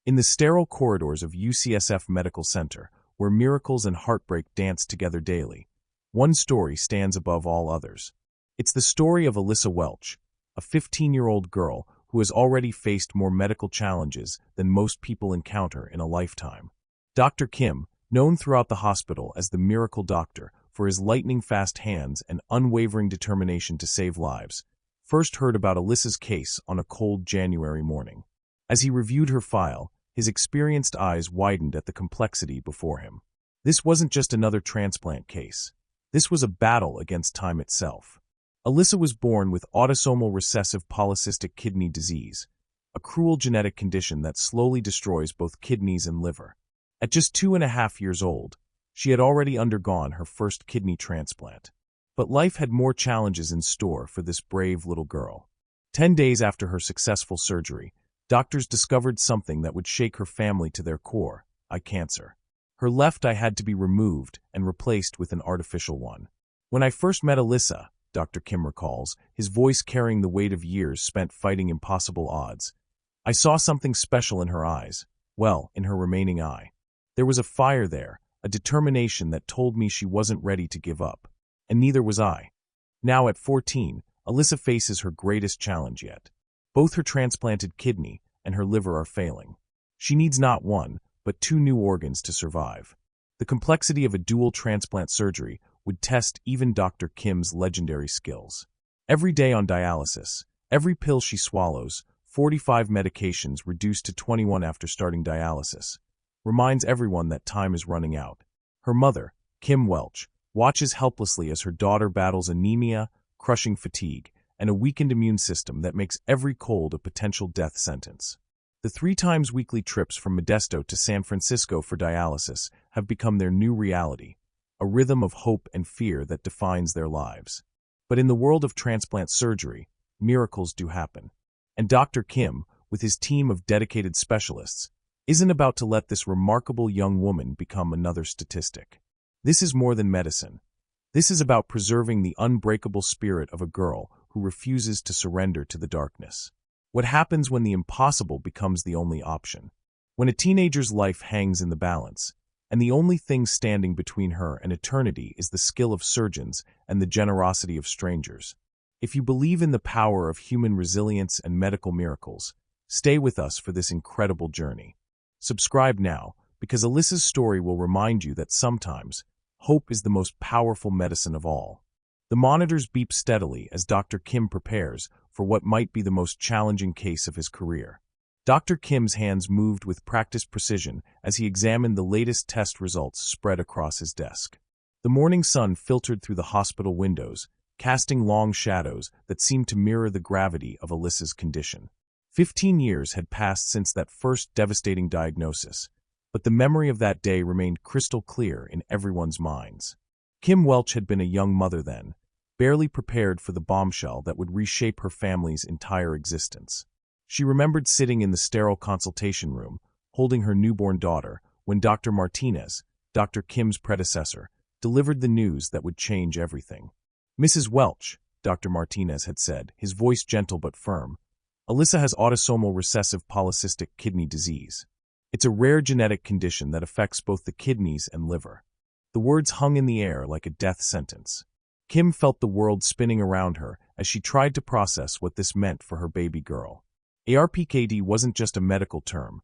In the sterile corridors of UCSF Medical Center, where miracles and heartbreak dance together daily, one story stands above all others. It's the story of Alyssa Welch, a 15-year-old girl who has already faced more medical challenges than most people encounter in a lifetime. Dr. Kim, known throughout the hospital as the Miracle Doctor for his lightning-fast hands and unwavering determination to save lives, first heard about Alyssa's case on a cold January morning. As he reviewed her file, his experienced eyes widened at the complexity before him. This wasn't just another transplant case. This was a battle against time itself. Alyssa was born with autosomal recessive polycystic kidney disease, a cruel genetic condition that slowly destroys both kidneys and liver. At just 2.5 years old, she had already undergone her first kidney transplant. But life had more challenges in store for this brave little girl. 10 days after her successful surgery, doctors discovered something that would shake her family to their core: eye cancer. Her left eye had to be removed and replaced with an artificial one. When I first met Alyssa, Dr. Kim recalls, his voice carrying the weight of years spent fighting impossible odds, I saw something special in her eyes, well, in her remaining eye. There was a fire there, a determination that told me she wasn't ready to give up. And neither was I. Now at 14, Alyssa faces her greatest challenge yet. Both her transplanted kidney and her liver are failing. She needs not one, but 2 new organs to survive. The complexity of a dual transplant surgery would test even Dr. Kim's legendary skills. Every day on dialysis, every pill she swallows, 45 medications reduced to 21 after starting dialysis, reminds everyone that time is running out. Her mother, Kim Welch, watches helplessly as her daughter battles anemia, crushing fatigue, and a weakened immune system that makes every cold a potential death sentence. The 3 times weekly trips from Modesto to San Francisco for dialysis have become their new reality, a rhythm of hope and fear that defines their lives. But in the world of transplant surgery, miracles do happen. And Dr. Kim, with his team of dedicated specialists, isn't about to let this remarkable young woman become another statistic. This is more than medicine. This is about preserving the unbreakable spirit of a girl who refuses to surrender to the darkness. What happens when the impossible becomes the only option? When a teenager's life hangs in the balance, and the only thing standing between her and eternity is the skill of surgeons and the generosity of strangers. If you believe in the power of human resilience and medical miracles, stay with us for this incredible journey. Subscribe now, because Alyssa's story will remind you that sometimes, hope is the most powerful medicine of all. The monitors beep steadily as Dr. Kim prepares for what might be the most challenging case of his career. Dr. Kim's hands moved with practiced precision as he examined the latest test results spread across his desk. The morning sun filtered through the hospital windows, casting long shadows that seemed to mirror the gravity of Alyssa's condition. 15 years had passed since that first devastating diagnosis, but the memory of that day remained crystal clear in everyone's minds. Kim Welch had been a young mother then, barely prepared for the bombshell that would reshape her family's entire existence. She remembered sitting in the sterile consultation room, holding her newborn daughter, when Dr. Martinez, Dr. Kim's predecessor, delivered the news that would change everything. "Mrs. Welch," Dr. Martinez had said, his voice gentle but firm, "Alyssa has autosomal recessive polycystic kidney disease. It's a rare genetic condition that affects both the kidneys and liver." The words hung in the air like a death sentence. Kim felt the world spinning around her as she tried to process what this meant for her baby girl. ARPKD wasn't just a medical term.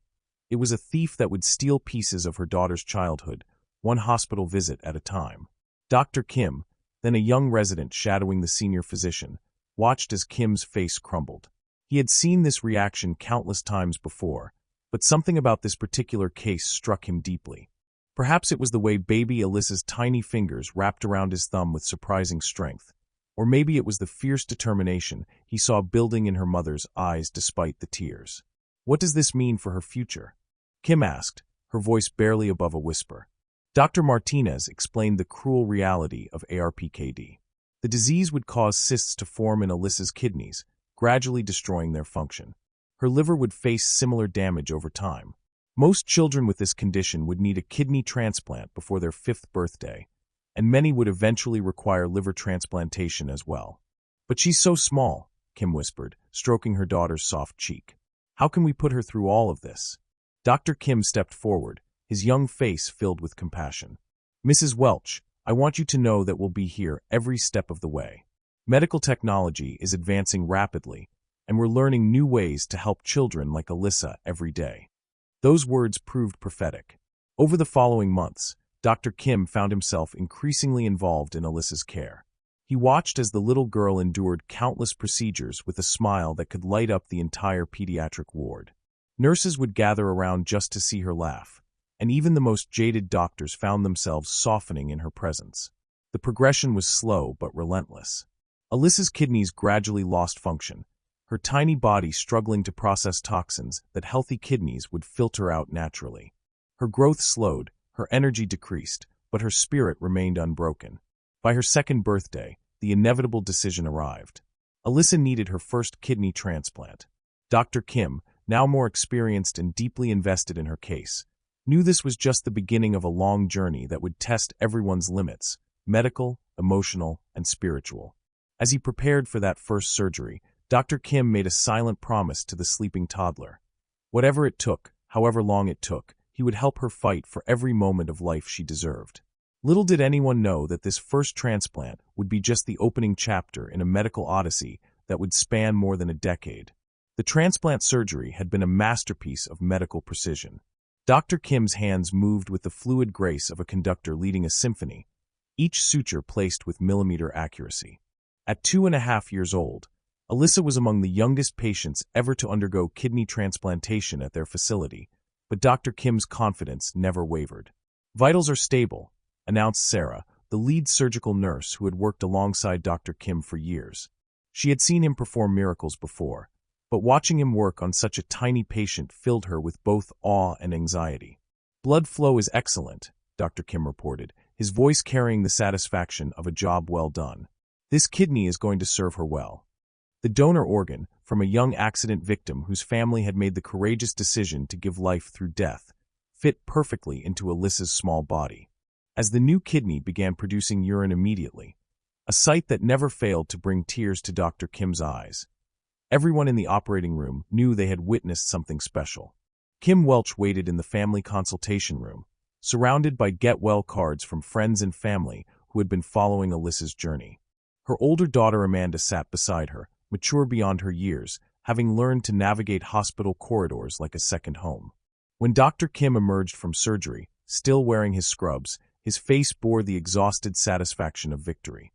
It was a thief that would steal pieces of her daughter's childhood, one hospital visit at a time. Dr. Kim, then a young resident shadowing the senior physician, watched as Kim's face crumbled. He had seen this reaction countless times before, but something about this particular case struck him deeply. Perhaps it was the way baby Alyssa's tiny fingers wrapped around his thumb with surprising strength, or maybe it was the fierce determination he saw building in her mother's eyes despite the tears. "What does this mean for her future?" Kim asked, her voice barely above a whisper. Dr. Martinez explained the cruel reality of ARPKD. The disease would cause cysts to form in Alyssa's kidneys, gradually destroying their function. Her liver would face similar damage over time. Most children with this condition would need a kidney transplant before their 5th birthday, and many would eventually require liver transplantation as well. "But she's so small," Kim whispered, stroking her daughter's soft cheek. "How can we put her through all of this?" Dr. Kim stepped forward, his young face filled with compassion. "Mrs. Welch, I want you to know that we'll be here every step of the way. Medical technology is advancing rapidly, and we're learning new ways to help children like Alyssa every day." Those words proved prophetic. Over the following months, Dr. Kim found himself increasingly involved in Alyssa's care. He watched as the little girl endured countless procedures with a smile that could light up the entire pediatric ward. Nurses would gather around just to see her laugh, and even the most jaded doctors found themselves softening in her presence. The progression was slow but relentless. Alyssa's kidneys gradually lost function, her tiny body struggling to process toxins that healthy kidneys would filter out naturally. Her growth slowed, her energy decreased, but her spirit remained unbroken. By her second birthday, the inevitable decision arrived. Alyssa needed her first kidney transplant. Dr. Kim, now more experienced and deeply invested in her case, knew this was just the beginning of a long journey that would test everyone's limits, medical, emotional, and spiritual. As he prepared for that first surgery, Dr. Kim made a silent promise to the sleeping toddler. Whatever it took, however long it took, he would help her fight for every moment of life she deserved. Little did anyone know that this first transplant would be just the opening chapter in a medical odyssey that would span more than a decade. The transplant surgery had been a masterpiece of medical precision. Dr. Kim's hands moved with the fluid grace of a conductor leading a symphony, each suture placed with millimeter accuracy. At 2.5 years old, Alyssa was among the youngest patients ever to undergo kidney transplantation at their facility, but Dr. Kim's confidence never wavered. "Vitals are stable," announced Sarah, the lead surgical nurse who had worked alongside Dr. Kim for years. She had seen him perform miracles before, but watching him work on such a tiny patient filled her with both awe and anxiety. "Blood flow is excellent," Dr. Kim reported, his voice carrying the satisfaction of a job well done. "This kidney is going to serve her well." The donor organ, from a young accident victim whose family had made the courageous decision to give life through death, fit perfectly into Alyssa's small body. As the new kidney began producing urine immediately, a sight that never failed to bring tears to Dr. Kim's eyes. Everyone in the operating room knew they had witnessed something special. Kim Welch waited in the family consultation room, surrounded by get-well cards from friends and family who had been following Alyssa's journey. Her older daughter Amanda sat beside her, mature beyond her years, having learned to navigate hospital corridors like a second home. When Dr. Kim emerged from surgery, still wearing his scrubs, his face bore the exhausted satisfaction of victory.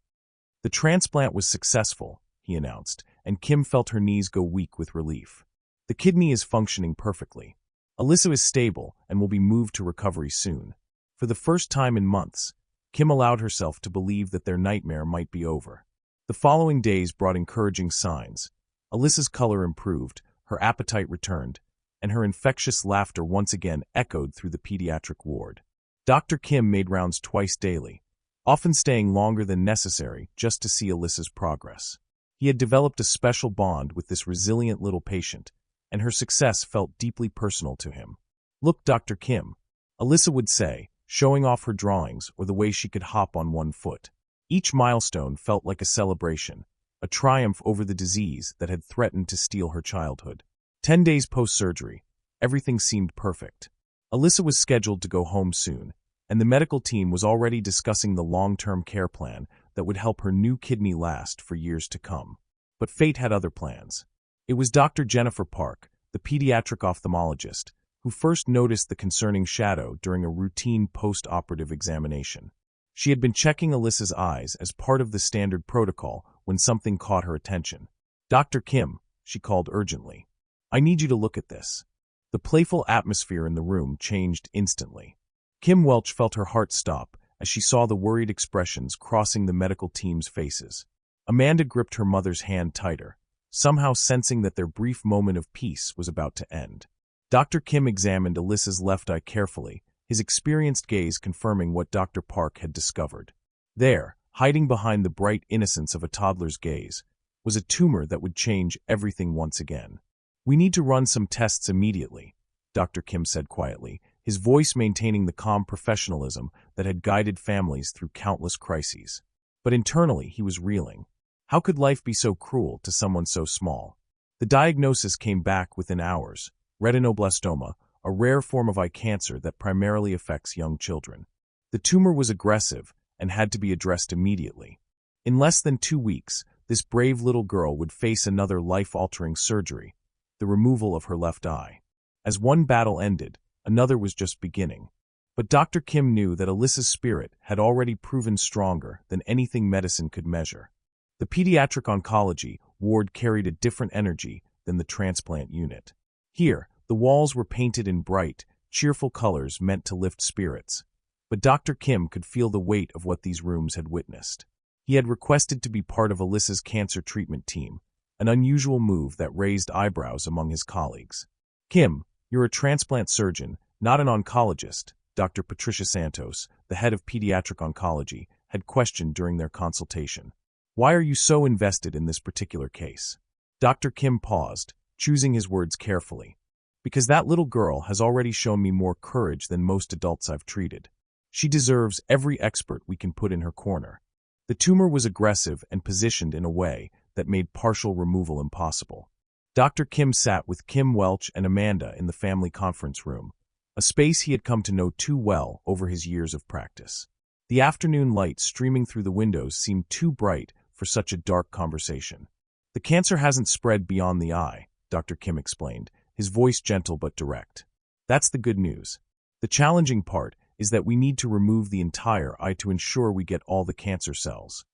"The transplant was successful," he announced, and Kim felt her knees go weak with relief. "The kidney is functioning perfectly. Alyssa is stable and will be moved to recovery soon." For the first time in months, Kim allowed herself to believe that their nightmare might be over. The following days brought encouraging signs. Alyssa's color improved, her appetite returned, and her infectious laughter once again echoed through the pediatric ward. Dr. Kim made rounds twice daily, often staying longer than necessary just to see Alyssa's progress. He had developed a special bond with this resilient little patient, and her success felt deeply personal to him. "Look, Dr. Kim," Alyssa would say, showing off her drawings or the way she could hop on one foot. Each milestone felt like a celebration, a triumph over the disease that had threatened to steal her childhood. 10 days post-surgery, everything seemed perfect. Alyssa was scheduled to go home soon, and the medical team was already discussing the long-term care plan that would help her new kidney last for years to come. But fate had other plans. It was Dr. Jennifer Park, the pediatric ophthalmologist, who first noticed the concerning shadow during a routine post-operative examination. She had been checking Alyssa's eyes as part of the standard protocol when something caught her attention. "Dr. Kim," she called urgently, "I need you to look at this." The playful atmosphere in the room changed instantly. Kim Welch felt her heart stop as she saw the worried expressions crossing the medical team's faces. Amanda gripped her mother's hand tighter, somehow sensing that their brief moment of peace was about to end. Dr. Kim examined Alyssa's left eye carefully, his experienced gaze confirming what Dr. Park had discovered. There, hiding behind the bright innocence of a toddler's gaze, was a tumor that would change everything once again. "We need to run some tests immediately," Dr. Kim said quietly, his voice maintaining the calm professionalism that had guided families through countless crises. But internally, he was reeling. How could life be so cruel to someone so small? The diagnosis came back within hours: retinoblastoma, a rare form of eye cancer that primarily affects young children. The tumor was aggressive and had to be addressed immediately. In less than 2 weeks, this brave little girl would face another life-altering surgery, the removal of her left eye. As one battle ended, another was just beginning. But Dr. Kim knew that Alyssa's spirit had already proven stronger than anything medicine could measure. The pediatric oncology ward carried a different energy than the transplant unit. Here, the walls were painted in bright, cheerful colors meant to lift spirits. But Dr. Kim could feel the weight of what these rooms had witnessed. He had requested to be part of Alyssa's cancer treatment team, an unusual move that raised eyebrows among his colleagues. "Kim, you're a transplant surgeon, not an oncologist," Dr. Patricia Santos, the head of pediatric oncology, had questioned during their consultation. "Why are you so invested in this particular case?" Dr. Kim paused, choosing his words carefully. "Because that little girl has already shown me more courage than most adults I've treated. She deserves every expert we can put in her corner." The tumor was aggressive and positioned in a way that made partial removal impossible. Dr. Kim sat with Kim Welch and Amanda in the family conference room, a space he had come to know too well over his years of practice. The afternoon light streaming through the windows seemed too bright for such a dark conversation. "The cancer hasn't spread beyond the eye," Dr. Kim explained, his voice gentle but direct. "That's the good news. The challenging part is that we need to remove the entire eye to ensure we get all the cancer cells."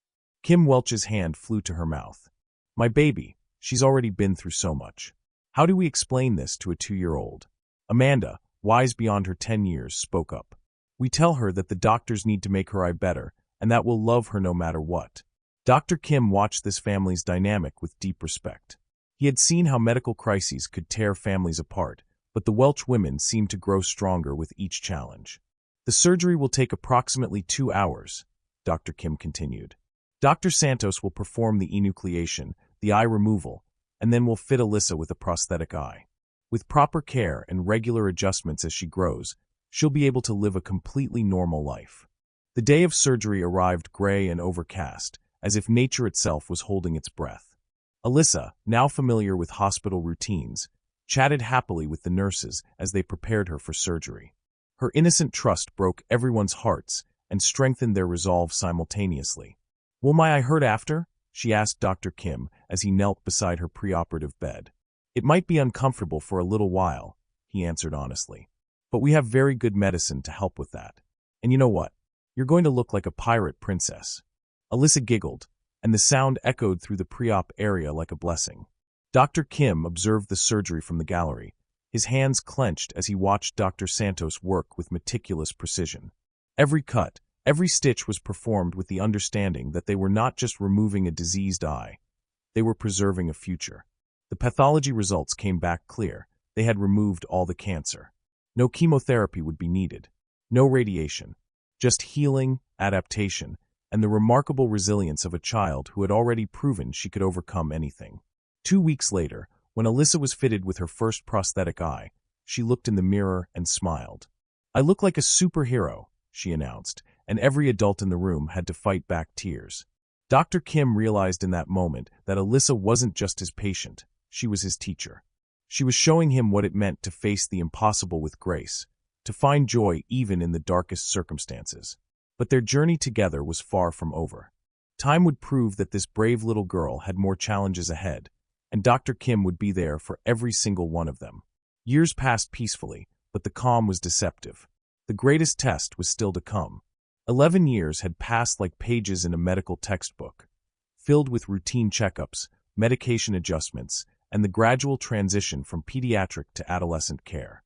Kim Welch's hand flew to her mouth. "My baby, she's already been through so much. How do we explain this to a 2-year-old? Amanda, wise beyond her 10 years, spoke up. "We tell her that the doctors need to make her eye better, and that we'll love her no matter what." Dr. Kim watched this family's dynamic with deep respect. He had seen how medical crises could tear families apart, but the Welch women seemed to grow stronger with each challenge. "The surgery will take approximately 2 hours," Dr. Kim continued. "Dr. Santos will perform the enucleation, the eye removal, and then we'll fit Alyssa with a prosthetic eye. With proper care and regular adjustments as she grows, she'll be able to live a completely normal life." The day of surgery arrived gray and overcast, as if nature itself was holding its breath. Alyssa, now familiar with hospital routines, chatted happily with the nurses as they prepared her for surgery. Her innocent trust broke everyone's hearts and strengthened their resolve simultaneously. "Will my eye hurt after?" she asked Dr. Kim as he knelt beside her preoperative bed. "It might be uncomfortable for a little while," he answered honestly. "But we have very good medicine to help with that. And you know what? You're going to look like a pirate princess." Alyssa giggled, and the sound echoed through the pre-op area like a blessing. Dr. Kim observed the surgery from the gallery, his hands clenched as he watched Dr. Santos work with meticulous precision. Every cut, every stitch was performed with the understanding that they were not just removing a diseased eye, they were preserving a future. The pathology results came back clear. They had removed all the cancer. No chemotherapy would be needed. No radiation. Just healing, adaptation, and the remarkable resilience of a child who had already proven she could overcome anything. 2 weeks later, when Alyssa was fitted with her first prosthetic eye, she looked in the mirror and smiled. "I look like a superhero," she announced, and every adult in the room had to fight back tears. Dr. Kim realized in that moment that Alyssa wasn't just his patient, she was his teacher. She was showing him what it meant to face the impossible with grace, to find joy even in the darkest circumstances. But their journey together was far from over. Time would prove that this brave little girl had more challenges ahead, and Dr. Kim would be there for every single one of them. Years passed peacefully, but the calm was deceptive. The greatest test was still to come. 11 years had passed like pages in a medical textbook, filled with routine checkups, medication adjustments, and the gradual transition from pediatric to adolescent care.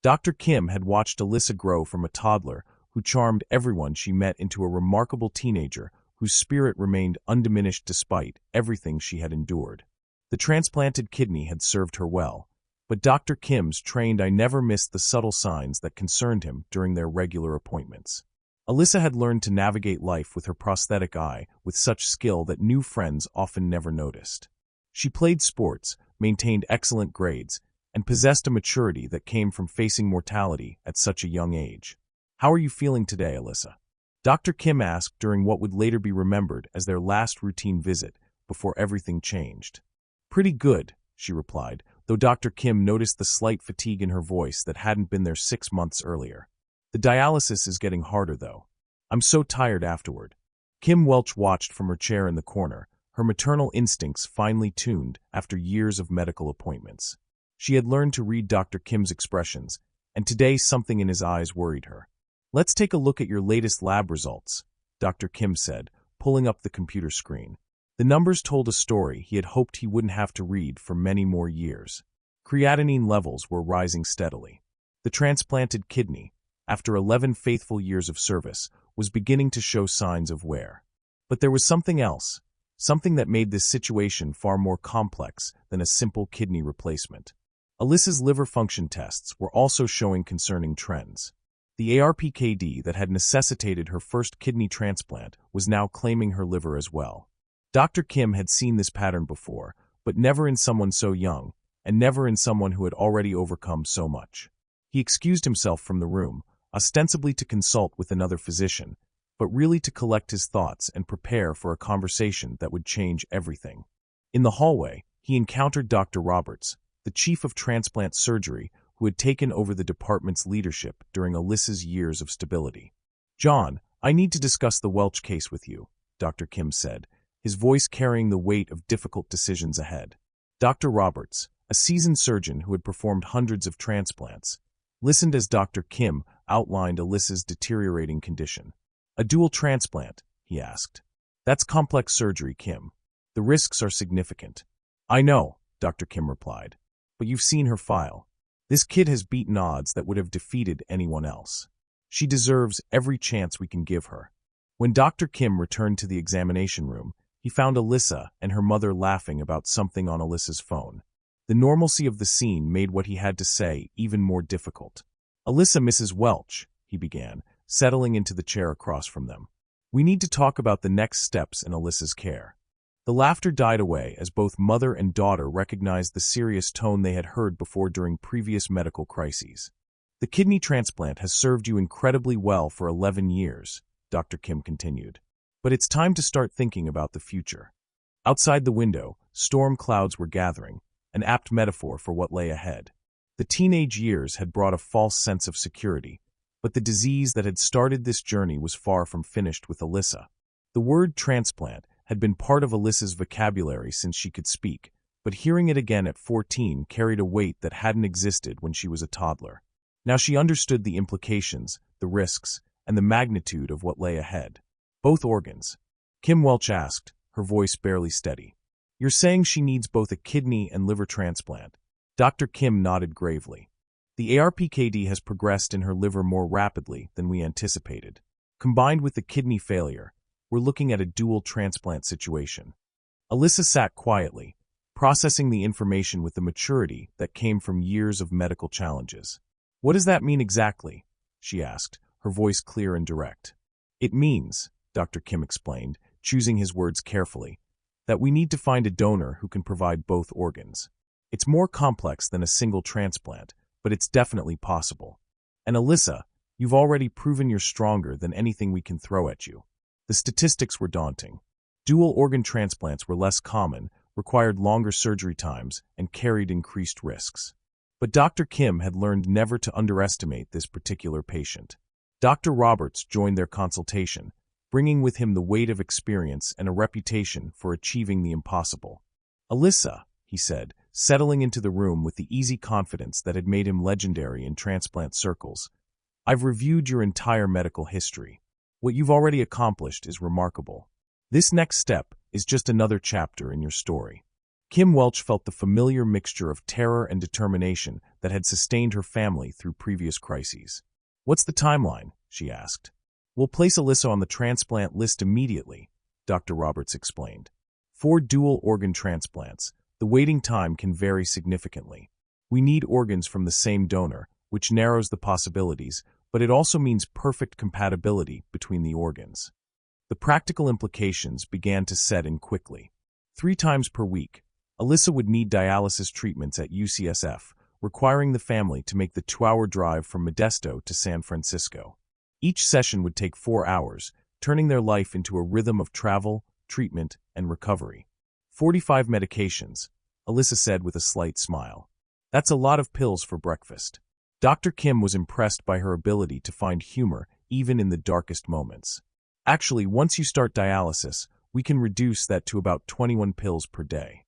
Dr. Kim had watched Alyssa grow from a toddler who charmed everyone she met into a remarkable teenager whose spirit remained undiminished despite everything she had endured. The transplanted kidney had served her well, but Dr. Kim's trained eye never missed the subtle signs that concerned him during their regular appointments. Alyssa had learned to navigate life with her prosthetic eye with such skill that new friends often never noticed. She played sports, maintained excellent grades, and possessed a maturity that came from facing mortality at such a young age. "How are you feeling today, Alyssa?" Dr. Kim asked during what would later be remembered as their last routine visit before everything changed. "Pretty good," she replied, though Dr. Kim noticed the slight fatigue in her voice that hadn't been there 6 months earlier. The dialysis is getting harder, though. I'm so tired afterward. Kim Welch watched from her chair in the corner, her maternal instincts finely tuned after years of medical appointments. She had learned to read Dr. Kim's expressions, and today something in his eyes worried her. Let's take a look at your latest lab results, Dr. Kim said, pulling up the computer screen. The numbers told a story he had hoped he wouldn't have to read for many more years. Creatinine levels were rising steadily. The transplanted kidney, after 11 faithful years of service, was beginning to show signs of wear. But there was something else, something that made this situation far more complex than a simple kidney replacement. Alyssa's liver function tests were also showing concerning trends. The ARPKD that had necessitated her first kidney transplant was now claiming her liver as well. Dr. Kim had seen this pattern before, but never in someone so young, and never in someone who had already overcome so much. He excused himself from the room, ostensibly to consult with another physician, but really to collect his thoughts and prepare for a conversation that would change everything. In the hallway, he encountered Dr. Roberts, the chief of transplant surgery, who had taken over the department's leadership during Alyssa's years of stability. "John, I need to discuss the Welch case with you," Dr. Kim said, his voice carrying the weight of difficult decisions ahead. Dr. Roberts, a seasoned surgeon who had performed hundreds of transplants, listened as Dr. Kim outlined Alyssa's deteriorating condition. "A dual transplant?" he asked. "That's complex surgery, Kim. The risks are significant." "I know," Dr. Kim replied, "but you've seen her file. This kid has beaten odds that would have defeated anyone else. She deserves every chance we can give her." When Dr. Kim returned to the examination room, he found Alyssa and her mother laughing about something on Alyssa's phone. The normalcy of the scene made what he had to say even more difficult. "Alyssa, Mrs. Welch," he began, settling into the chair across from them. "We need to talk about the next steps in Alyssa's care." The laughter died away as both mother and daughter recognized the serious tone they had heard before during previous medical crises. "The kidney transplant has served you incredibly well for 11 years, Dr. Kim continued. "But it's time to start thinking about the future." Outside the window, storm clouds were gathering, an apt metaphor for what lay ahead. The teenage years had brought a false sense of security, but the disease that had started this journey was far from finished with Alyssa. The word transplant had been part of Alyssa's vocabulary since she could speak, but hearing it again at 14 carried a weight that hadn't existed when she was a toddler. Now she understood the implications, the risks, and the magnitude of what lay ahead. "Both organs?" Kim Welch asked, her voice barely steady. "You're saying she needs both a kidney and liver transplant?" Dr. Kim nodded gravely. "The ARPKD has progressed in her liver more rapidly than we anticipated. Combined with the kidney failure, we're looking at a dual transplant situation." Alyssa sat quietly, processing the information with the maturity that came from years of medical challenges. "What does that mean exactly?" she asked, her voice clear and direct. "It means," Dr. Kim explained, choosing his words carefully, "that we need to find a donor who can provide both organs. It's more complex than a single transplant, but it's definitely possible. And Alyssa, you've already proven you're stronger than anything we can throw at you." The statistics were daunting. Dual organ transplants were less common, required longer surgery times, and carried increased risks. But Dr. Kim had learned never to underestimate this particular patient. Dr. Roberts joined their consultation, bringing with him the weight of experience and a reputation for achieving the impossible. "Alyssa," he said, settling into the room with the easy confidence that had made him legendary in transplant circles, "I've reviewed your entire medical history. What you've already accomplished is remarkable. This next step is just another chapter in your story." Kim Welch felt the familiar mixture of terror and determination that had sustained her family through previous crises. "What's the timeline?" she asked. "We'll place Alyssa on the transplant list immediately," Dr. Roberts explained. "For dual organ transplants, the waiting time can vary significantly. We need organs from the same donor, which narrows the possibilities, but it also means perfect compatibility between the organs." The practical implications began to set in quickly. 3 times per week, Alyssa would need dialysis treatments at UCSF, requiring the family to make the 2-hour drive from Modesto to San Francisco. Each session would take 4 hours, turning their life into a rhythm of travel, treatment, and recovery. 45 medications, Alyssa said with a slight smile. That's a lot of pills for breakfast. Dr. Kim was impressed by her ability to find humor even in the darkest moments. Actually, once you start dialysis, we can reduce that to about 21 pills per day.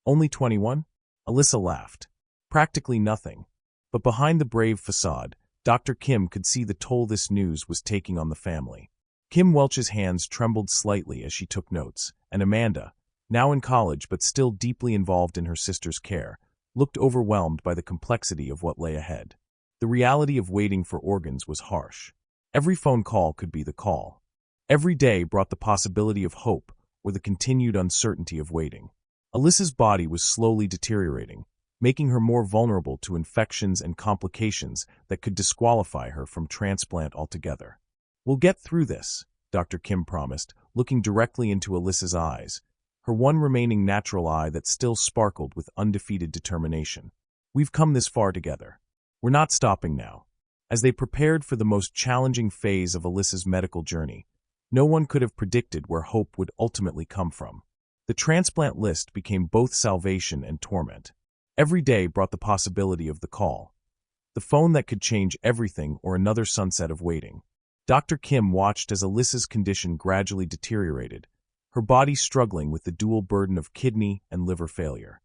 Only 21? Alyssa laughed. Practically nothing. But behind the brave facade, Dr. Kim could see the toll this news was taking on the family. Kim Welch's hands trembled slightly as she took notes, and Amanda, now in college but still deeply involved in her sister's care, looked overwhelmed by the complexity of what lay ahead. The reality of waiting for organs was harsh. Every phone call could be the call. Every day brought the possibility of hope or the continued uncertainty of waiting. Alyssa's body was slowly deteriorating, making her more vulnerable to infections and complications that could disqualify her from transplant altogether. "We'll get through this," Dr. Kim promised, looking directly into Alyssa's eyes, her one remaining natural eye that still sparkled with undefeated determination. "We've come this far together. We're not stopping now." As they prepared for the most challenging phase of Alyssa's medical journey, no one could have predicted where hope would ultimately come from. The transplant list became both salvation and torment. Every day brought the possibility of the call, the phone that could change everything or another sunset of waiting. Dr. Kim watched as Alyssa's condition gradually deteriorated, her body struggling with the dual burden of kidney and liver failure.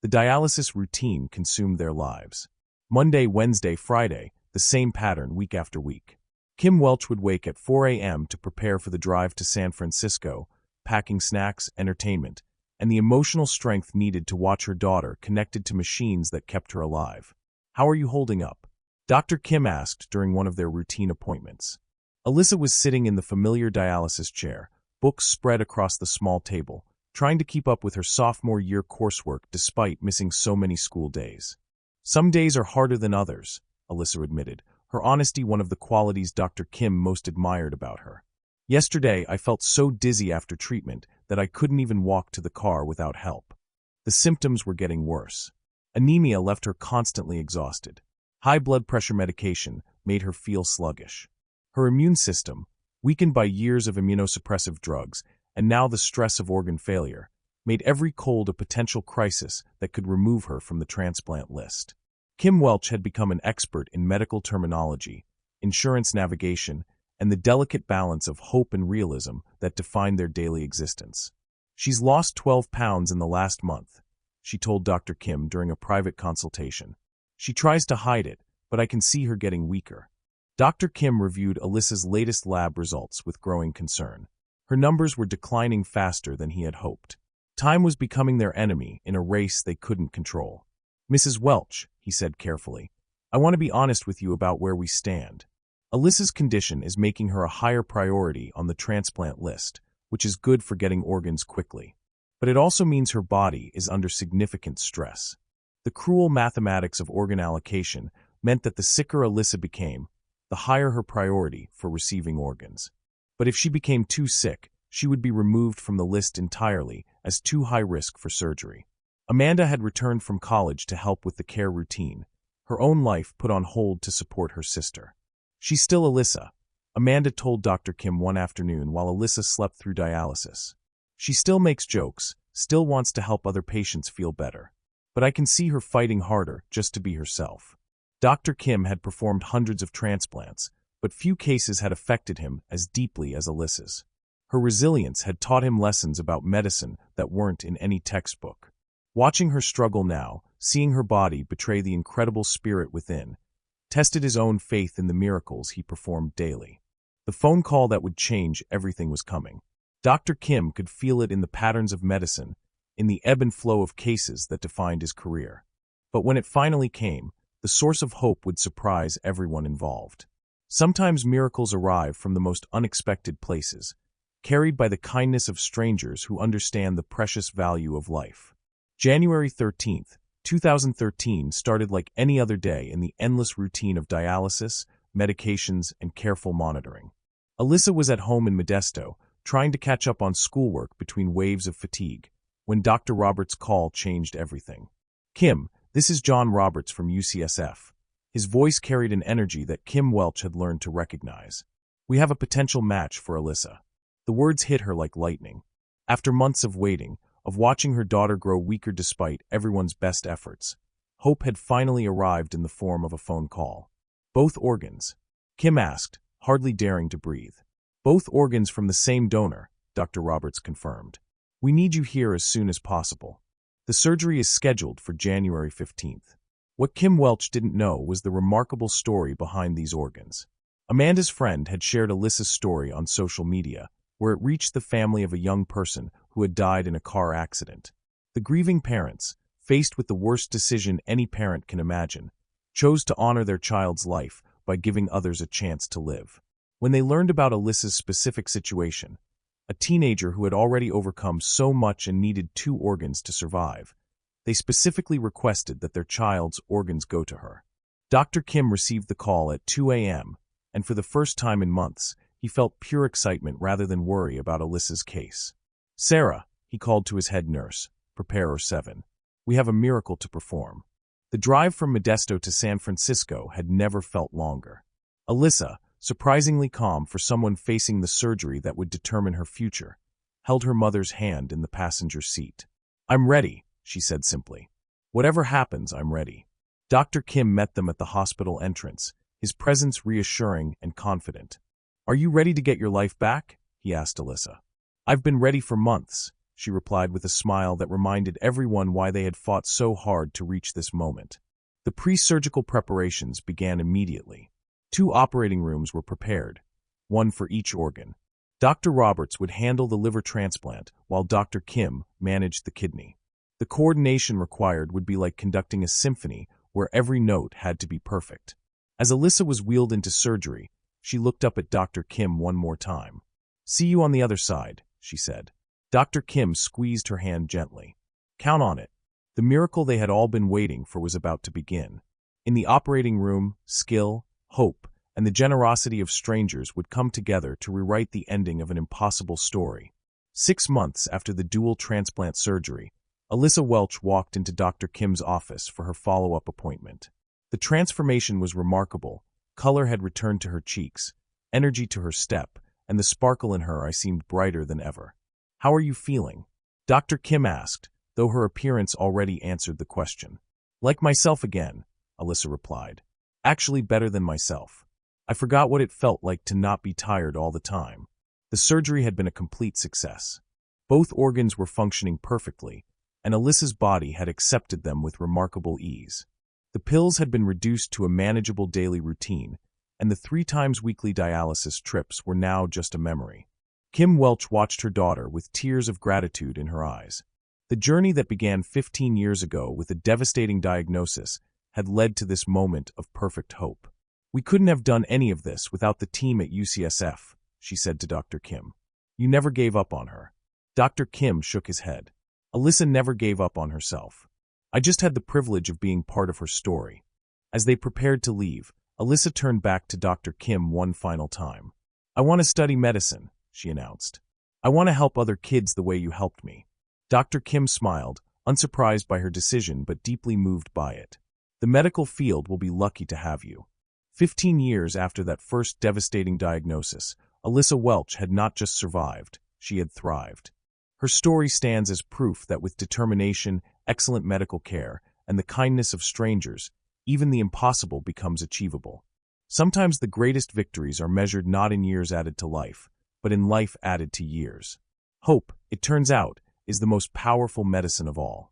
The dialysis routine consumed their lives. Monday, Wednesday, Friday, the same pattern week after week. Kim Welch would wake at 4 a.m. to prepare for the drive to San Francisco, packing snacks, entertainment, and the emotional strength needed to watch her daughter connected to machines that kept her alive. "How are you holding up?" Dr. Kim asked during one of their routine appointments. Alyssa was sitting in the familiar dialysis chair, books spread across the small table, trying to keep up with her sophomore year coursework despite missing so many school days. "Some days are harder than others," Alyssa admitted, her honesty one of the qualities Dr. Kim most admired about her. "Yesterday, I felt so dizzy after treatment that I couldn't even walk to the car without help. The symptoms were getting worse. Anemia left her constantly exhausted. High blood pressure medication made her feel sluggish. Her immune system, weakened by years of immunosuppressive drugs, and now the stress of organ failure, made every cold a potential crisis that could remove her from the transplant list." Kim Welch had become an expert in medical terminology, insurance navigation, and the delicate balance of hope and realism that defined their daily existence. "She's lost 12 pounds in the last month," she told Dr. Kim during a private consultation. "She tries to hide it, but I can see her getting weaker." Dr. Kim reviewed Alyssa's latest lab results with growing concern. Her numbers were declining faster than he had hoped. Time was becoming their enemy in a race they couldn't control. "Mrs. Welch," he said carefully, "I want to be honest with you about where we stand. Alyssa's condition is making her a higher priority on the transplant list, which is good for getting organs quickly. But it also means her body is under significant stress. The cruel mathematics of organ allocation meant that the sicker Alyssa became, the higher her priority for receiving organs. But if she became too sick, she would be removed from the list entirely as too high risk for surgery." Amanda had returned from college to help with the care routine, her own life put on hold to support her sister. "She's still Alyssa," Amanda told Dr. Kim one afternoon while Alyssa slept through dialysis. "She still makes jokes, still wants to help other patients feel better. But I can see her fighting harder just to be herself." Dr. Kim had performed hundreds of transplants, but few cases had affected him as deeply as Alyssa's. Her resilience had taught him lessons about medicine that weren't in any textbook. Watching her struggle now, seeing her body betray the incredible spirit within, tested his own faith in the miracles he performed daily. The phone call that would change everything was coming. Dr. Kim could feel it in the patterns of medicine, in the ebb and flow of cases that defined his career. But when it finally came, the source of hope would surprise everyone involved. Sometimes miracles arrive from the most unexpected places, carried by the kindness of strangers who understand the precious value of life. January 13th, 2013 started like any other day in the endless routine of dialysis, medications, and careful monitoring. Alyssa was at home in Modesto, trying to catch up on schoolwork between waves of fatigue, when Dr. Roberts' call changed everything. "Kim, this is John Roberts from UCSF." His voice carried an energy that Kim Welch had learned to recognize. "We have a potential match for Alyssa." The words hit her like lightning. After months of waiting, of watching her daughter grow weaker despite everyone's best efforts, Hope had finally arrived in the form of a phone call. Both organs? Kim asked, hardly daring to breathe. Both organs from the same donor, Dr. Roberts confirmed. We need you here as soon as possible. The surgery is scheduled for January 15th. What Kim Welch didn't know was the remarkable story behind these organs. Amanda's friend had shared Alyssa's story on social media, where it reached the family of a young person who had died in a car accident. The grieving parents, faced with the worst decision any parent can imagine, chose to honor their child's life by giving others a chance to live. When they learned about Alyssa's specific situation, a teenager who had already overcome so much and needed 2 organs to survive, they specifically requested that their child's organs go to her. Dr. Kim received the call at 2 a.m., and for the first time in months, he felt pure excitement rather than worry about Alyssa's case. Sarah, he called to his head nurse, Preparer 7. We have a miracle to perform. The drive from Modesto to San Francisco had never felt longer. Alyssa, surprisingly calm for someone facing the surgery that would determine her future, held her mother's hand in the passenger seat. I'm ready, she said simply. Whatever happens, I'm ready. Dr. Kim met them at the hospital entrance, his presence reassuring and confident. Are you ready to get your life back? He asked Alyssa. I've been ready for months, she replied with a smile that reminded everyone why they had fought so hard to reach this moment. The pre-surgical preparations began immediately. 2 operating rooms were prepared, 1 for each organ. Dr. Roberts would handle the liver transplant, while Dr. Kim managed the kidney. The coordination required would be like conducting a symphony where every note had to be perfect. As Alyssa was wheeled into surgery, she looked up at Dr. Kim one more time. See you on the other side, she said. Dr. Kim squeezed her hand gently. Count on it. The miracle they had all been waiting for was about to begin. In the operating room, skill, hope, and the generosity of strangers would come together to rewrite the ending of an impossible story. 6 months after the dual transplant surgery, Alyssa Welch walked into Dr. Kim's office for her follow-up appointment. The transformation was remarkable. Color had returned to her cheeks, energy to her step, and the sparkle in her eyes seemed brighter than ever. How are you feeling? Dr. Kim asked, though her appearance already answered the question. Like myself again, Alyssa replied. Actually better than myself. I forgot what it felt like to not be tired all the time. The surgery had been a complete success. Both organs were functioning perfectly, and Alyssa's body had accepted them with remarkable ease. The pills had been reduced to a manageable daily routine, and the 3 times weekly dialysis trips were now just a memory. Kim Welch watched her daughter with tears of gratitude in her eyes. The journey that began 15 years ago with a devastating diagnosis had led to this moment of perfect hope. We couldn't have done any of this without the team at UCSF, she said to Dr. Kim. You never gave up on her. Dr. Kim shook his head. Alyssa never gave up on herself. I just had the privilege of being part of her story. As they prepared to leave, Alyssa turned back to Dr. Kim one final time. I want to study medicine, she announced. I want to help other kids the way you helped me. Dr. Kim smiled, unsurprised by her decision but deeply moved by it. The medical field will be lucky to have you. 15 years after that first devastating diagnosis, Alyssa Welch had not just survived, she had thrived. Her story stands as proof that with determination, excellent medical care, and the kindness of strangers, even the impossible becomes achievable. Sometimes the greatest victories are measured not in years added to life, but in life added to years. Hope, it turns out, is the most powerful medicine of all.